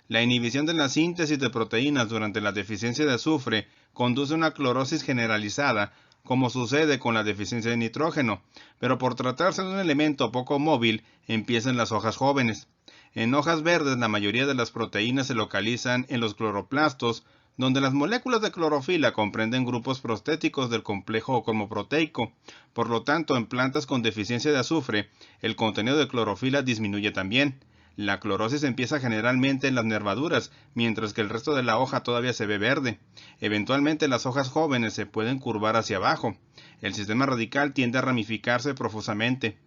La inhibición de la síntesis de proteínas durante la deficiencia de azufre conduce a una clorosis generalizada, como sucede con la deficiencia de nitrógeno, pero por tratarse de un elemento poco móvil, empieza en las hojas jóvenes. En hojas verdes la mayoría de las proteínas se localizan en los cloroplastos, donde las moléculas de clorofila comprenden grupos prostéticos del complejo cromoproteico. Por lo tanto, en plantas con deficiencia de azufre, el contenido de clorofila disminuye también. La clorosis empieza generalmente en las nervaduras, mientras que el resto de la hoja todavía se ve verde. Eventualmente las hojas jóvenes se pueden curvar hacia abajo. El sistema radical tiende a ramificarse profusamente.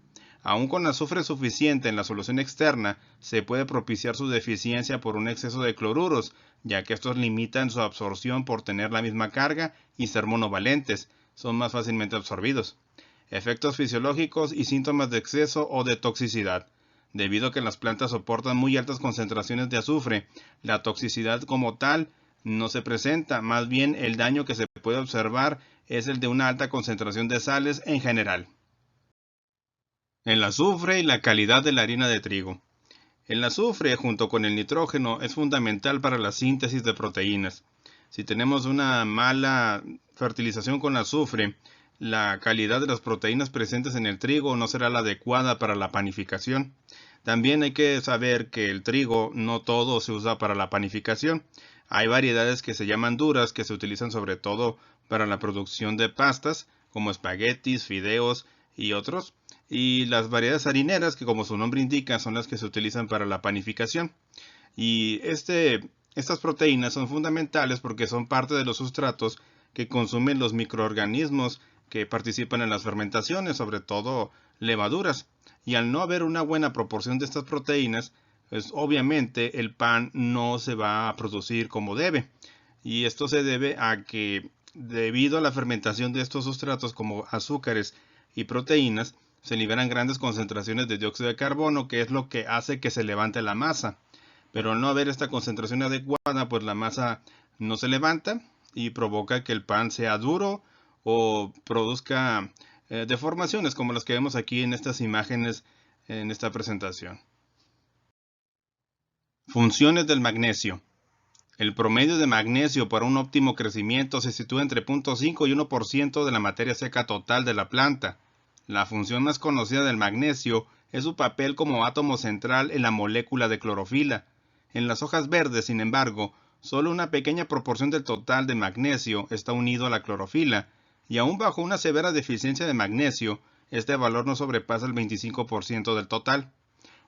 Aún con azufre suficiente en la solución externa, se puede propiciar su deficiencia por un exceso de cloruros, ya que estos limitan su absorción por tener la misma carga y ser monovalentes, son más fácilmente absorbidos. Efectos fisiológicos y síntomas de exceso o de toxicidad. Debido a que las plantas soportan muy altas concentraciones de azufre, la toxicidad como tal no se presenta, más bien el daño que se puede observar es el de una alta concentración de sales en general. El azufre y la calidad de la harina de trigo. El azufre, junto con el nitrógeno, es fundamental para la síntesis de proteínas. Si tenemos una mala fertilización con azufre, la calidad de las proteínas presentes en el trigo no será la adecuada para la panificación. También hay que saber que el trigo no todo se usa para la panificación. Hay variedades que se llaman duras, que se utilizan sobre todo para la producción de pastas, como espaguetis, fideos y otros. Y las variedades harineras, que como su nombre indica, son las que se utilizan para la panificación. Y estas proteínas son fundamentales porque son parte de los sustratos que consumen los microorganismos que participan en las fermentaciones, sobre todo levaduras. Y al no haber una buena proporción de estas proteínas, pues obviamente el pan no se va a producir como debe. Y esto se debe a que debido a la fermentación de estos sustratos como azúcares y proteínas, se liberan grandes concentraciones de dióxido de carbono, que es lo que hace que se levante la masa. Pero al no haber esta concentración adecuada, pues la masa no se levanta y provoca que el pan sea duro o produzca deformaciones como las que vemos aquí en estas imágenes en esta presentación. Funciones del magnesio. El promedio de magnesio para un óptimo crecimiento se sitúa entre 0.5 y 1% de la materia seca total de la planta. La función más conocida del magnesio es su papel como átomo central en la molécula de clorofila. En las hojas verdes, sin embargo, solo una pequeña proporción del total de magnesio está unido a la clorofila, y aún bajo una severa deficiencia de magnesio, este valor no sobrepasa el 25% del total.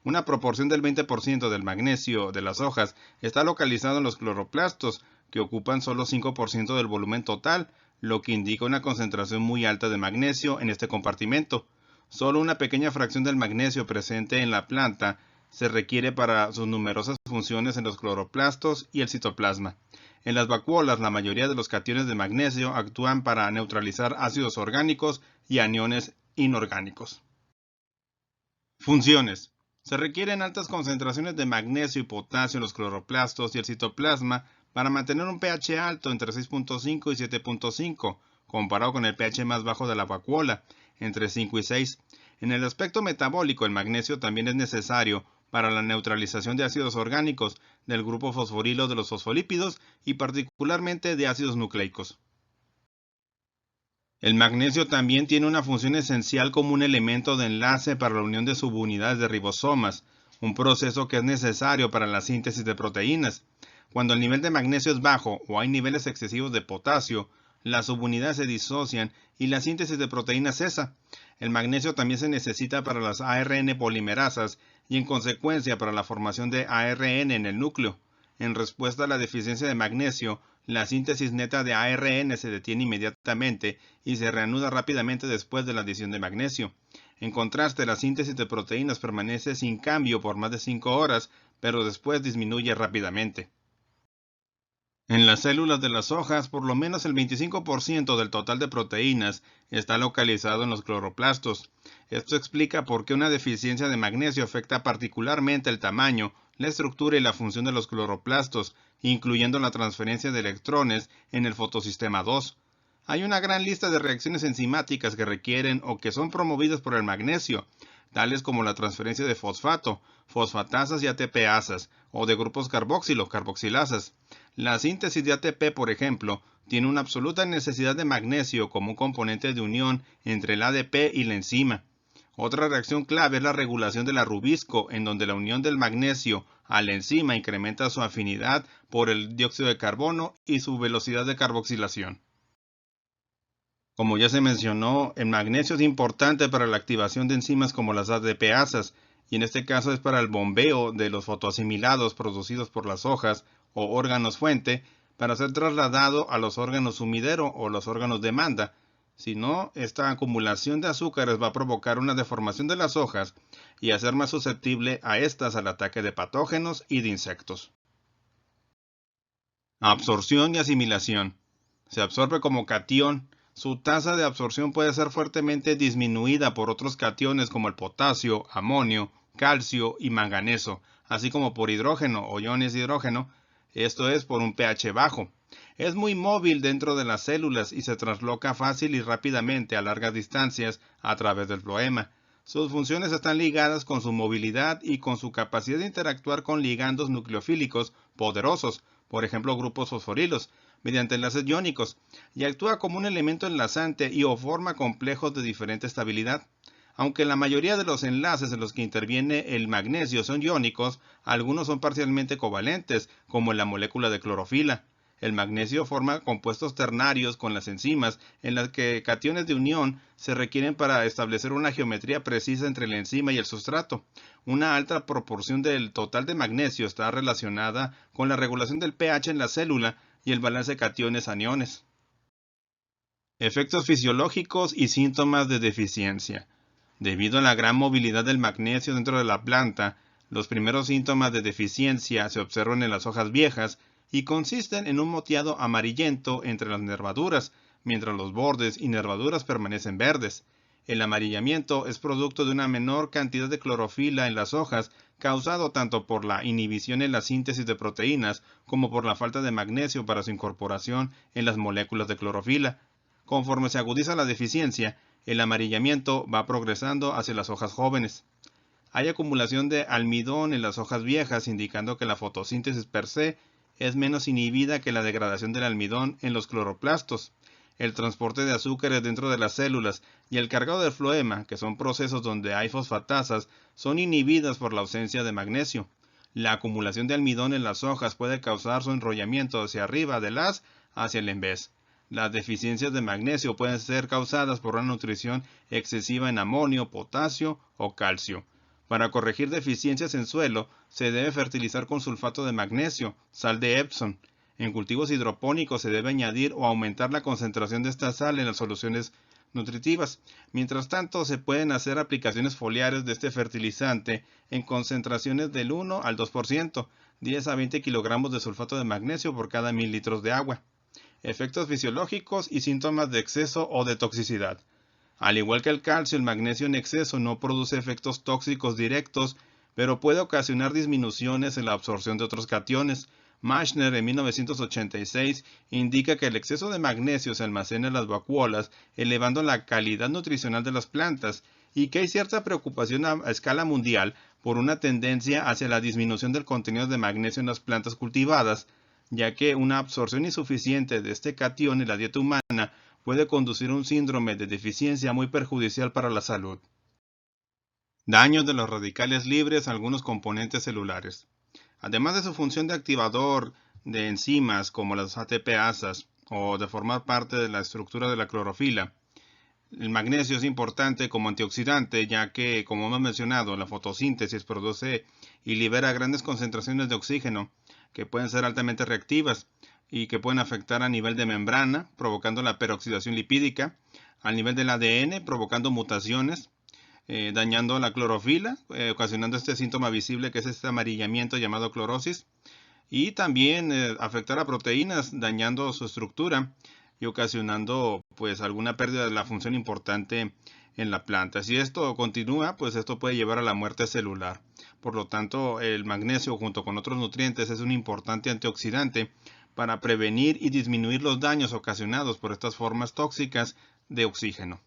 Una proporción del 20% del magnesio de las hojas está localizado en los cloroplastos, que ocupan solo 5% del volumen total, lo que indica una concentración muy alta de magnesio en este compartimento. Solo una pequeña fracción del magnesio presente en la planta se requiere para sus numerosas funciones en los cloroplastos y el citoplasma. En las vacuolas, la mayoría de los cationes de magnesio actúan para neutralizar ácidos orgánicos y aniones inorgánicos. Funciones. Se requieren altas concentraciones de magnesio y potasio en los cloroplastos y el citoplasma para mantener un pH alto entre 6.5 y 7.5, comparado con el pH más bajo de la vacuola, entre 5 y 6. En el aspecto metabólico, el magnesio también es necesario para la neutralización de ácidos orgánicos del grupo fosforilo de los fosfolípidos y particularmente de ácidos nucleicos. El magnesio también tiene una función esencial como un elemento de enlace para la unión de subunidades de ribosomas, un proceso que es necesario para la síntesis de proteínas. Cuando el nivel de magnesio es bajo o hay niveles excesivos de potasio, las subunidades se disocian y la síntesis de proteínas cesa. El magnesio también se necesita para las ARN polimerasas y en consecuencia para la formación de ARN en el núcleo. En respuesta a la deficiencia de magnesio, la síntesis neta de ARN se detiene inmediatamente y se reanuda rápidamente después de la adición de magnesio. En contraste, la síntesis de proteínas permanece sin cambio por más de 5 horas, pero después disminuye rápidamente. En las células de las hojas, por lo menos el 25% del total de proteínas está localizado en los cloroplastos. Esto explica por qué una deficiencia de magnesio afecta particularmente el tamaño, la estructura y la función de los cloroplastos, incluyendo la transferencia de electrones en el fotosistema 2. Hay una gran lista de reacciones enzimáticas que requieren o que son promovidas por el magnesio, tales como la transferencia de fosfato, fosfatasas y ATPasas, o de grupos carboxilo, carboxilasas. La síntesis de ATP, por ejemplo, tiene una absoluta necesidad de magnesio como un componente de unión entre el ADP y la enzima. Otra reacción clave es la regulación de la rubisco, en donde la unión del magnesio a la enzima incrementa su afinidad por el dióxido de carbono y su velocidad de carboxilación. Como ya se mencionó, el magnesio es importante para la activación de enzimas como las ADPasas, y en este caso es para el bombeo de los fotoasimilados producidos por las hojas o órganos fuente para ser trasladado a los órganos sumidero o los órganos demanda. Si no, esta acumulación de azúcares va a provocar una deformación de las hojas y hacer más susceptible a estas al ataque de patógenos y de insectos. Absorción y asimilación. Se absorbe como catión. Su tasa de absorción puede ser fuertemente disminuida por otros cationes como el potasio, amonio, calcio y manganeso, así como por hidrógeno o iones de hidrógeno, esto es por un pH bajo. Es muy móvil dentro de las células y se trasloca fácil y rápidamente a largas distancias a través del floema. Sus funciones están ligadas con su movilidad y con su capacidad de interactuar con ligandos nucleofílicos poderosos, por ejemplo grupos fosforilos, mediante enlaces iónicos, y actúa como un elemento enlazante y o forma complejos de diferente estabilidad. Aunque la mayoría de los enlaces en los que interviene el magnesio son iónicos, algunos son parcialmente covalentes, como en la molécula de clorofila. El magnesio forma compuestos ternarios con las enzimas, en las que cationes de unión se requieren para establecer una geometría precisa entre la enzima y el sustrato. Una alta proporción del total de magnesio está relacionada con la regulación del pH en la célula y el balance de cationes-aniones. Efectos fisiológicos y síntomas de deficiencia. Debido a la gran movilidad del magnesio dentro de la planta, los primeros síntomas de deficiencia se observan en las hojas viejas y consisten en un moteado amarillento entre las nervaduras, mientras los bordes y nervaduras permanecen verdes. El amarillamiento es producto de una menor cantidad de clorofila en las hojas, causado tanto por la inhibición en la síntesis de proteínas como por la falta de magnesio para su incorporación en las moléculas de clorofila. Conforme se agudiza la deficiencia, el amarillamiento va progresando hacia las hojas jóvenes. Hay acumulación de almidón en las hojas viejas, indicando que la fotosíntesis per se es menos inhibida que la degradación del almidón en los cloroplastos. El transporte de azúcares dentro de las células y el cargado del floema, que son procesos donde hay fosfatasas, son inhibidas por la ausencia de magnesio. La acumulación de almidón en las hojas puede causar su enrollamiento hacia arriba del haz hacia el envés. Las deficiencias de magnesio pueden ser causadas por una nutrición excesiva en amonio, potasio o calcio. Para corregir deficiencias en suelo, se debe fertilizar con sulfato de magnesio, sal de Epsom. En cultivos hidropónicos se debe añadir o aumentar la concentración de esta sal en las soluciones nutritivas. Mientras tanto, se pueden hacer aplicaciones foliares de este fertilizante en concentraciones del 1 al 2%, 10 a 20 kilogramos de sulfato de magnesio por cada 1000 litros de agua. Efectos fisiológicos y síntomas de exceso o de toxicidad. Al igual que el calcio, el magnesio en exceso no produce efectos tóxicos directos, pero puede ocasionar disminuciones en la absorción de otros cationes. Machner en 1986 indica que el exceso de magnesio se almacena en las vacuolas, elevando la calidad nutricional de las plantas, y que hay cierta preocupación a escala mundial por una tendencia hacia la disminución del contenido de magnesio en las plantas cultivadas, ya que una absorción insuficiente de este catión en la dieta humana puede conducir a un síndrome de deficiencia muy perjudicial para la salud. Daño de los radicales libres a algunos componentes celulares. Además de su función de activador de enzimas como las ATPasas o de formar parte de la estructura de la clorofila, el magnesio es importante como antioxidante, ya que, como hemos mencionado, la fotosíntesis produce y libera grandes concentraciones de oxígeno que pueden ser altamente reactivas y que pueden afectar a nivel de membrana, provocando la peroxidación lipídica, al nivel del ADN, provocando mutaciones, dañando la clorofila, ocasionando este síntoma visible que es este amarillamiento llamado clorosis, y también afectar a proteínas, dañando su estructura y ocasionando pues alguna pérdida de la función importante en la planta. Si esto continúa, pues esto puede llevar a la muerte celular. Por lo tanto, el magnesio junto con otros nutrientes es un importante antioxidante para prevenir y disminuir los daños ocasionados por estas formas tóxicas de oxígeno.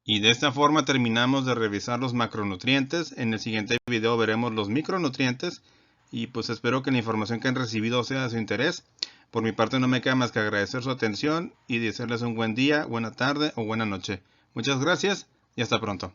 Y de esta forma terminamos de revisar los macronutrientes. En el siguiente video veremos los micronutrientes y pues espero que la información que han recibido sea de su interés. Por mi parte no me queda más que agradecer su atención y desearles un buen día, buena tarde o buena noche. Muchas gracias y hasta pronto.